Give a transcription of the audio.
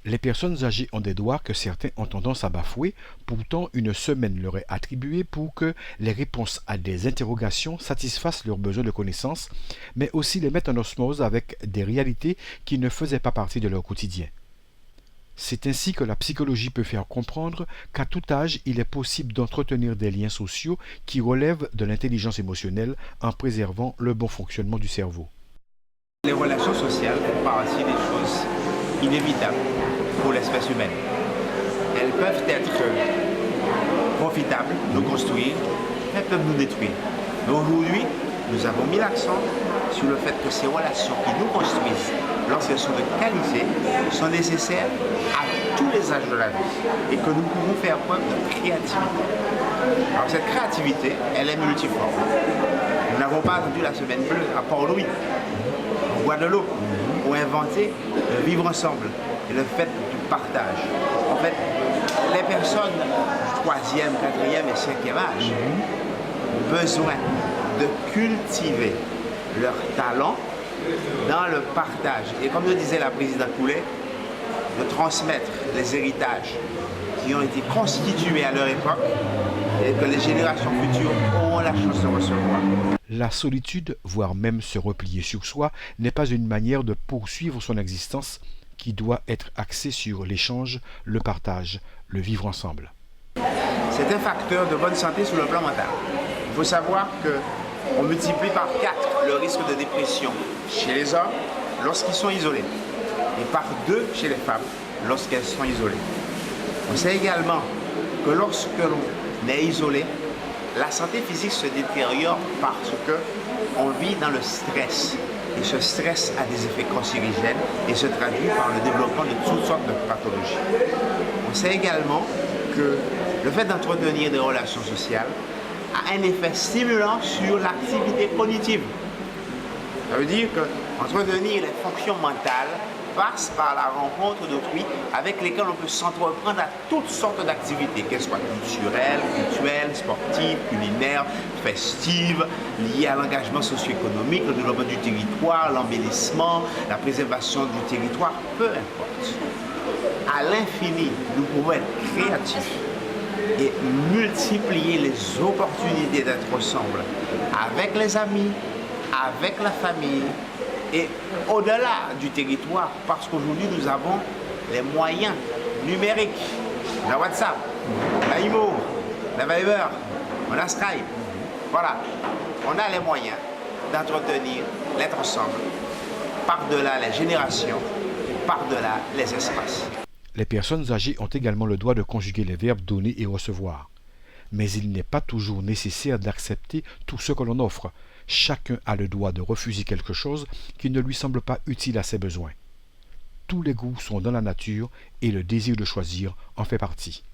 Les personnes âgées ont des droits que certains ont tendance à bafouer, pourtant une semaine leur est attribuée pour que les réponses à des interrogations satisfassent leurs besoins de connaissances, mais aussi les mettent en osmose avec des réalités qui ne faisaient pas partie de leur quotidien. C'est ainsi que la psychologie peut faire comprendre qu'à tout âge, il est possible d'entretenir des liens sociaux qui relèvent de l'intelligence émotionnelle en préservant le bon fonctionnement du cerveau. Les relations sociales font partie des choses inévitables pour l'espèce humaine. Elles peuvent être profitables, nous construire, elles peuvent nous détruire. Mais aujourd'hui, nous avons mis l'accent sur le fait que ces relations qui nous construisent, lorsqu'elles sont de qualité, sont nécessaires à tous les âges de la vie et que nous pouvons faire preuve de créativité. Alors cette créativité, elle est multiforme. Nous n'avons pas attendu la semaine bleue à Port-Louis, au bois de l'eau, pour inventer le vivre ensemble et le fait du partage. En fait, les personnes du 3e, 4e et 5e âge ont besoin de cultiver leur talent dans le partage. Et comme le disait la présidente Poulet, de transmettre les héritages qui ont été constitués à leur époque et que les générations futures auront la chance de recevoir. La solitude, voire même se replier sur soi, n'est pas une manière de poursuivre son existence qui doit être axée sur l'échange, le partage, le vivre ensemble. C'est un facteur de bonne santé sur le plan mental. Il faut savoir qu'on multiplie par 4 le risque de dépression chez les hommes lorsqu'ils sont isolés et par 2 chez les femmes lorsqu'elles sont isolées. On sait également que lorsque l'on est isolé, la santé physique se détériore parce qu'on vit dans le stress. Et ce stress a des effets cancérigènes et se traduit par le développement de toutes sortes de pathologies. On sait également que le fait d'entretenir des relations sociales a un effet stimulant sur l'activité cognitive. Ça veut dire qu'entretenir les fonctions mentales passe par la rencontre d'autrui avec lesquels on peut s'entreprendre à toutes sortes d'activités, qu'elles soient culturelles, sportives, culinaires, festives, liées à l'engagement socio-économique, le développement du territoire, l'embellissement, la préservation du territoire, peu importe. À l'infini, nous pouvons être créatifs et multiplier les opportunités d'être ensemble avec les amis, avec la famille, et au-delà du territoire, parce qu'aujourd'hui nous avons les moyens numériques, la WhatsApp, la IMO, la Viber, on a Skype. Voilà, on a les moyens d'entretenir l'être ensemble, par-delà les générations, par-delà les espaces. Les personnes âgées ont également le droit de conjuguer les verbes donner et recevoir. Mais il n'est pas toujours nécessaire d'accepter tout ce que l'on offre. Chacun a le droit de refuser quelque chose qui ne lui semble pas utile à ses besoins. Tous les goûts sont dans la nature et le désir de choisir en fait partie.